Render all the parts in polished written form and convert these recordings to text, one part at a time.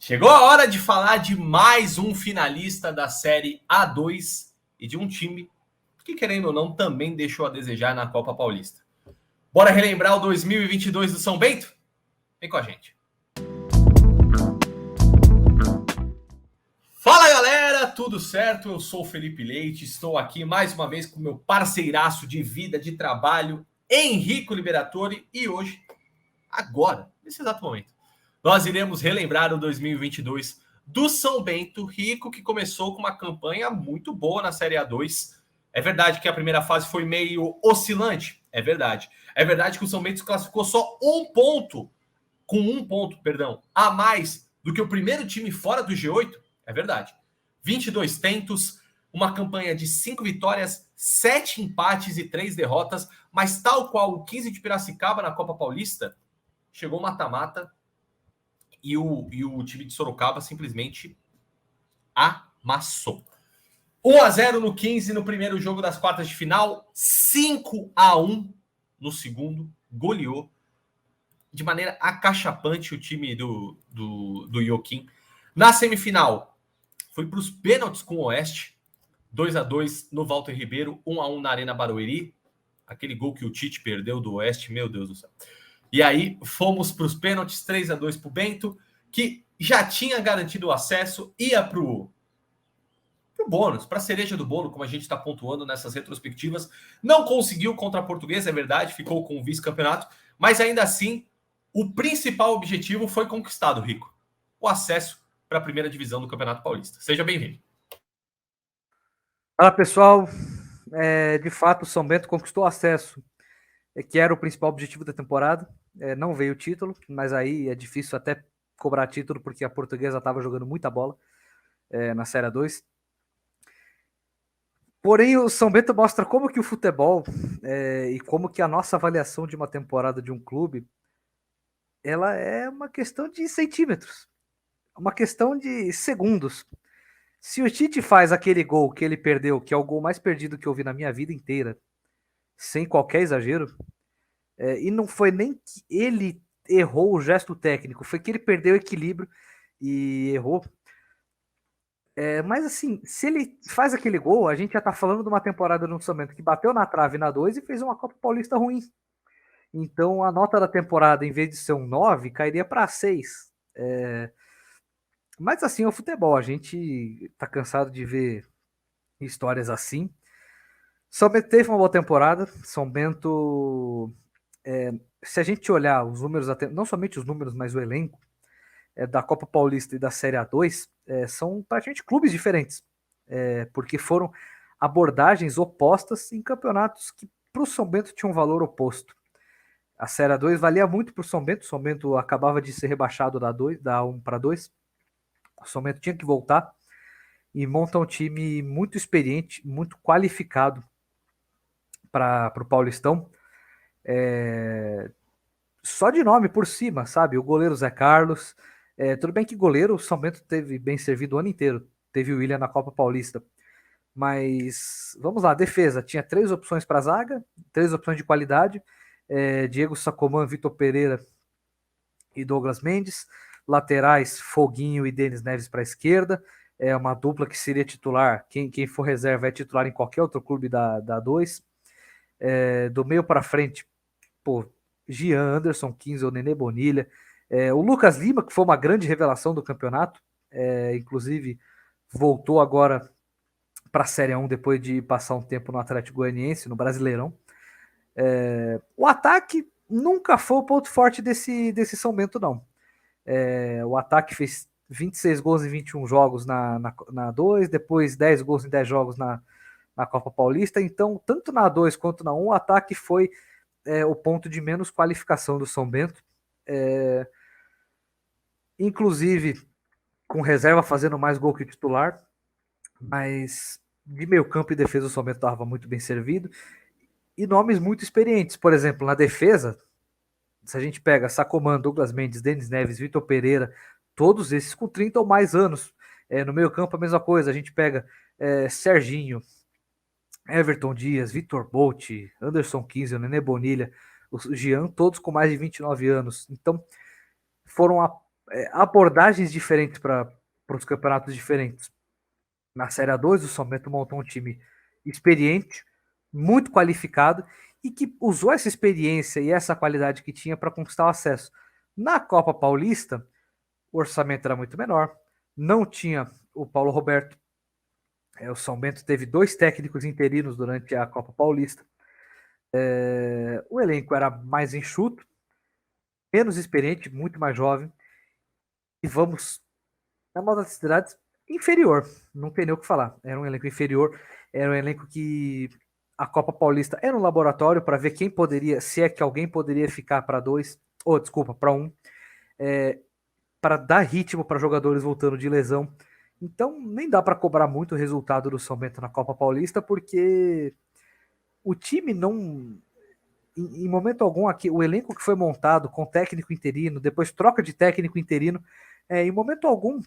Chegou a hora de falar de mais um finalista da Série A2 e de um time que, querendo ou não, também deixou a desejar na Copa Paulista. Bora relembrar o 2022 do São Bento? Vem com a gente. Fala galera, tudo certo? Eu sou o Felipe Leite, estou aqui mais uma vez com meu parceiraço de vida, de trabalho, Henrico Liberatore, e hoje, agora, nesse exato momento, nós iremos relembrar o 2022 do São Bento, Rico, que começou com uma campanha muito boa na Série A2. É verdade que a primeira fase foi meio oscilante, é verdade. É verdade que o São Bento se classificou só com um ponto, a mais do que o primeiro time fora do G8, é verdade. 22 tentos, uma campanha de 5 vitórias, 7 empates e 3 derrotas, mas tal qual o 15 de Piracicaba na Copa Paulista, chegou mata-mata e o time de Sorocaba simplesmente amassou. 1-0 no 15 no primeiro jogo das quartas de final, 5-1 no segundo, goleou de maneira acachapante o time do Joaquim. Na semifinal, foi para os pênaltis com o Oeste, 2-2 no Walter Ribeiro, 1-1 na Arena Barueri, aquele gol que o Tite perdeu do Oeste, meu Deus do céu. E aí fomos para os pênaltis, 3-2 para o Bento, que já tinha garantido o acesso, ia para o bônus, para a cereja do bolo, como a gente está pontuando nessas retrospectivas. Não conseguiu contra a Portuguesa, é verdade, ficou com o vice-campeonato, mas ainda assim, o principal objetivo foi conquistado, Rico. O acesso para a primeira divisão do Campeonato Paulista. Seja bem-vindo. Fala pessoal, de fato o São Bento conquistou acesso, que era o principal objetivo da temporada. Não veio o título, mas aí é difícil até cobrar título porque a Portuguesa estava jogando muita bola na Série 2. Porém, o São Bento mostra como que o futebol e como que a nossa avaliação de uma temporada de um clube, ela é uma questão de centímetros, uma questão de segundos. Se o Tite faz aquele gol que ele perdeu, que é o gol mais perdido que eu vi na minha vida inteira, sem qualquer exagero, e não foi nem que ele errou o gesto técnico, foi que ele perdeu o equilíbrio e errou. Mas assim, se ele faz aquele gol, a gente já tá falando de uma temporada no São Bento que bateu na trave na 2 e fez uma Copa Paulista ruim. Então a nota da temporada, em vez de ser um 9, cairia para 6. Mas assim, é o futebol, a gente tá cansado de ver histórias assim. São Bento teve uma boa temporada. São Bento, se a gente olhar os números, não somente os números, mas o elenco da Copa Paulista e da Série A2, são praticamente clubes diferentes, porque foram abordagens opostas em campeonatos que para o São Bento tinham um valor oposto. A Série A2 valia muito para o São Bento acabava de ser rebaixado da 1 para 2, o São Bento tinha que voltar e monta um time muito experiente, muito qualificado para o Paulistão. Só de nome por cima, sabe? O goleiro Zé Carlos. Tudo bem que goleiro o São Bento teve bem servido o ano inteiro. Teve o William na Copa Paulista. Mas vamos lá, defesa. Tinha 3 opções para zaga, 3 opções de qualidade. Diego Sacomã, Vitor Pereira e Douglas Mendes. Laterais, Foguinho e Denis Neves para a esquerda. É uma dupla que seria titular. Quem for reserva é titular em qualquer outro clube da 2. Do meio para frente, pô, Gian Anderson, 15, o Nenê Bonilha, o Lucas Lima, que foi uma grande revelação do campeonato, inclusive voltou agora para a Série 1 depois de passar um tempo no Atlético Goianiense, no Brasileirão. O ataque nunca foi o ponto forte desse São Bento, não. O ataque fez 26 gols em 21 jogos na 2, depois 10 gols em 10 jogos na Copa Paulista. Então, tanto na 2 quanto na 1, o ataque foi o ponto de menos qualificação do São Bento. Inclusive, com reserva fazendo mais gol que titular. Mas de meio campo e defesa o São Bento estava muito bem servido. E nomes muito experientes. Por exemplo, na defesa, se a gente pega Sacomã, Douglas Mendes, Denis Neves, Vitor Pereira, todos esses com 30 ou mais anos. No meio campo a mesma coisa. A gente pega Serginho, Everton Dias, Vitor Bolt, Anderson 15, Nenê Bonilha, o Gian, todos com mais de 29 anos. Então, foram abordagens diferentes para os campeonatos diferentes. Na Série A2, o São Bento montou um time experiente, muito qualificado, e que usou essa experiência e essa qualidade que tinha para conquistar o acesso. Na Copa Paulista, o orçamento era muito menor, não tinha o Paulo Roberto. O São Bento teve 2 técnicos interinos durante a Copa Paulista. O elenco era mais enxuto, menos experiente, muito mais jovem. E vamos, na modalidade inferior, não tem nem o que falar. Era um elenco inferior, era um elenco que a Copa Paulista era um laboratório para ver quem poderia, se é que alguém poderia ficar para 2, ou desculpa, para 1, para dar ritmo para jogadores voltando de lesão. Então, nem dá para cobrar muito o resultado do São Bento na Copa Paulista, porque o time não. Em momento algum, aqui, o elenco que foi montado com técnico interino, depois troca de técnico interino, em momento algum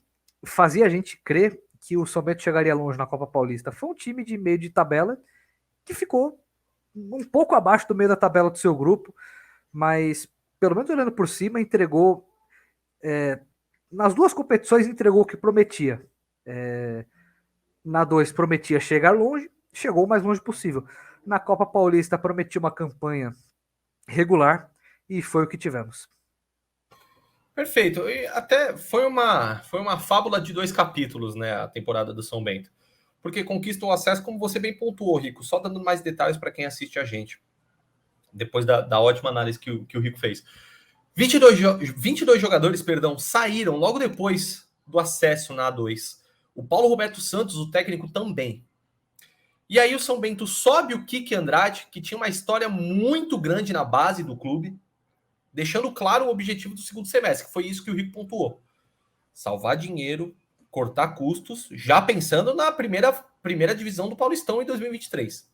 fazia a gente crer que o São Bento chegaria longe na Copa Paulista. Foi um time de meio de tabela que ficou um pouco abaixo do meio da tabela do seu grupo, mas pelo menos olhando por cima, entregou. Nas 2 competições, entregou o que prometia. Na 2 prometia chegar longe, chegou o mais longe possível. Na Copa Paulista prometia uma campanha regular e foi o que tivemos. Perfeito. E até foi uma fábula de 2 capítulos, né, a temporada do São Bento. Porque conquista o acesso, como você bem pontuou, Rico, só dando mais detalhes para quem assiste a gente, depois da ótima análise que o Rico fez. 22 jogadores, saíram logo depois do acesso na A2. O Paulo Roberto Santos, o técnico, também. E aí o São Bento sobe o Kiki Andrade, que tinha uma história muito grande na base do clube, deixando claro o objetivo do segundo semestre, que foi isso que o Rico pontuou. Salvar dinheiro, cortar custos, já pensando na primeira divisão do Paulistão em 2023.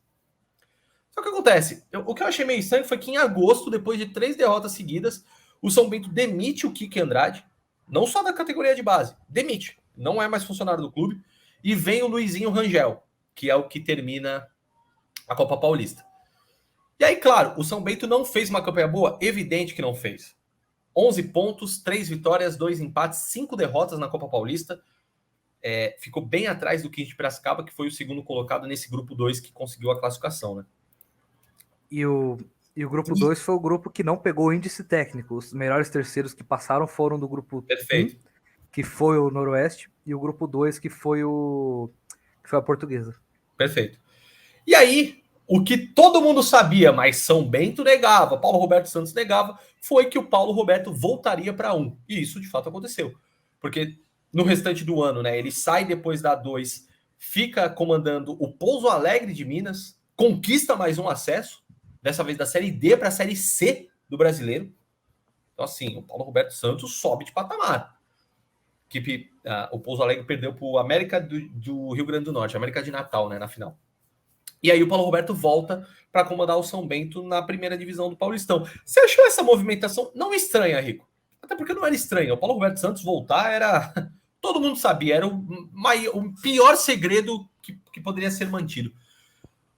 Só que acontece, o que eu achei meio estranho foi que em agosto, depois de 3 derrotas seguidas, o São Bento demite o Kiki Andrade, não só da categoria de base, demite, não é mais funcionário do clube, e vem o Luizinho Rangel, que é o que termina a Copa Paulista. E aí, claro, o São Bento não fez uma campanha boa, evidente que não fez. 11 pontos, 3 vitórias, 2 empates, 5 derrotas na Copa Paulista. Ficou bem atrás do 15 de Piracicaba, que foi o segundo colocado nesse grupo 2 que conseguiu a classificação, né? E o grupo 2 foi o grupo que não pegou o índice técnico. Os melhores terceiros que passaram foram do grupo Perfeito. 1, que foi o Noroeste, e o grupo 2, que foi a Portuguesa. Perfeito. E aí, o que todo mundo sabia, mas São Bento negava, Paulo Roberto Santos negava, foi que o Paulo Roberto voltaria para 1. E isso de fato aconteceu. Porque no restante do ano, né, ele sai depois da 2, fica comandando o Pouso Alegre de Minas, conquista mais um acesso, dessa vez da Série D para a Série C do Brasileiro. Então, assim, o Paulo Roberto Santos sobe de patamar. O Pouso Alegre perdeu para o América do Rio Grande do Norte, América de Natal, né, na final. E aí o Paulo Roberto volta para comandar o São Bento na primeira divisão do Paulistão. Você achou essa movimentação não estranha, Rico? Até porque não era estranha. O Paulo Roberto Santos voltar era... Todo mundo sabia, era o pior segredo que poderia ser mantido.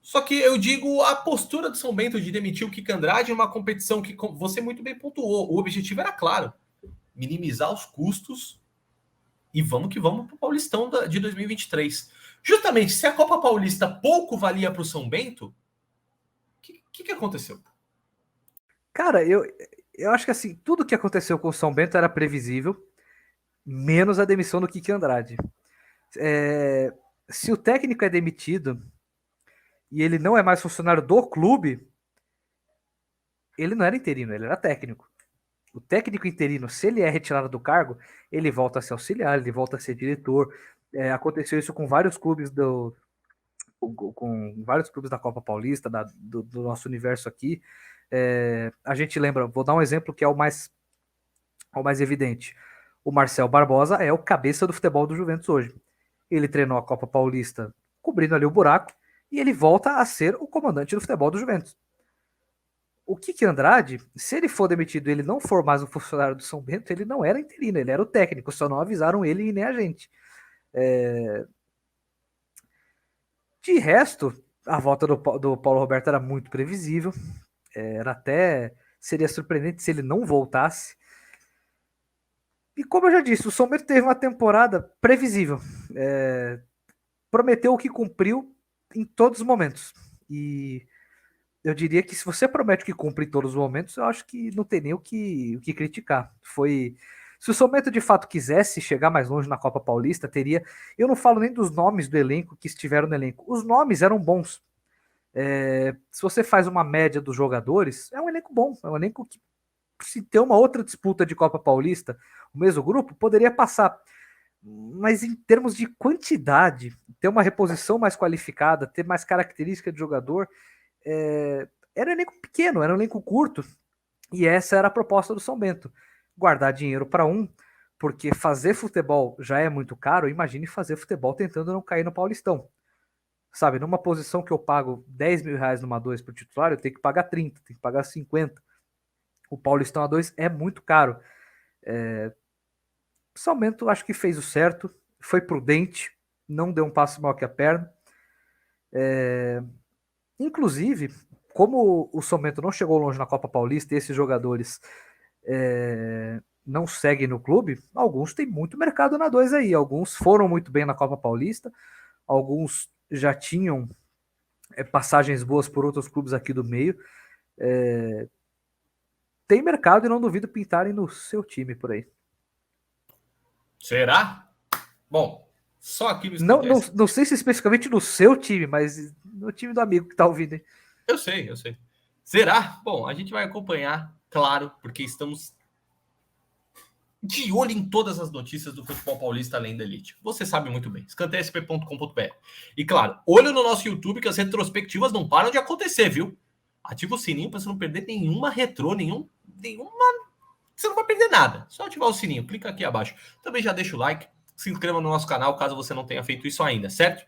Só que eu digo, a postura do São Bento de demitir o Kiko Andrade em uma competição que você muito bem pontuou. O objetivo era claro, minimizar os custos e vamos que vamos para o Paulistão de 2023. Justamente, se a Copa Paulista pouco valia para o São Bento, o que aconteceu? Cara, eu acho que assim, tudo que aconteceu com o São Bento era previsível, menos a demissão do Kiki Andrade. Se o técnico é demitido e ele não é mais funcionário do clube, ele não era interino, ele era técnico. O técnico interino, se ele é retirado do cargo, ele volta a ser auxiliar, ele volta a ser diretor. Aconteceu isso com vários clubes com vários clubes da Copa Paulista, do nosso universo aqui. A gente lembra, vou dar um exemplo que é o mais evidente. O Marcel Barbosa é o cabeça do futebol do Juventus hoje. Ele treinou a Copa Paulista cobrindo ali o buraco e ele volta a ser o comandante do futebol do Juventus. O Kiki Andrade, se ele for demitido e ele não for mais um funcionário do São Bento, ele não era interino, ele era o técnico, só não avisaram ele e nem a gente. De resto, a volta do Paulo Roberto era muito previsível, seria surpreendente se ele não voltasse. E como eu já disse, o São Bento teve uma temporada previsível. Prometeu o que cumpriu em todos os momentos. E eu diria que se você promete o que cumpre em todos os momentos, eu acho que não tem nem o que criticar. Foi. Se o São Bento de fato quisesse chegar mais longe na Copa Paulista, teria. Eu não falo nem dos nomes do elenco que estiveram no elenco. Os nomes eram bons. Se você faz uma média dos jogadores, é um elenco bom. É um elenco que, se ter uma outra disputa de Copa Paulista, o mesmo grupo, poderia passar. Mas em termos de quantidade, ter uma reposição mais qualificada, ter mais característica de jogador, era um elenco pequeno, era um elenco curto. E essa era a proposta do São Bento. Guardar dinheiro para um, porque fazer futebol já é muito caro, imagine fazer futebol tentando não cair no Paulistão. Sabe, numa posição que eu pago 10 mil reais numa 2 para o titular, eu tenho que pagar 30, tenho que pagar 50. O Paulistão A2 é muito caro. O São Bento acho que fez o certo, foi prudente, não deu um passo maior que a perna. Inclusive, como o São Bento não chegou longe na Copa Paulista e esses jogadores não seguem no clube, alguns têm muito mercado na 2 aí. Alguns foram muito bem na Copa Paulista, alguns já tinham passagens boas por outros clubes aqui do meio. Tem mercado e não duvido pintarem no seu time por aí. Será? Bom, só aqui no não sei se especificamente no seu time, mas no time do amigo que tá ouvindo. Hein? Eu sei. Será? Bom, a gente vai acompanhar, claro, porque estamos de olho em todas as notícias do futebol paulista além da elite. Você sabe muito bem. escanteiasp.com.br. E claro, olho no nosso YouTube que as retrospectivas não param de acontecer, viu? Ativa o sininho para você não perder nenhuma retrô, nenhuma. Você não vai perder nada. Só ativar o sininho. Clica aqui abaixo. Também já deixa o like. Se inscreva no nosso canal caso você não tenha feito isso ainda, certo?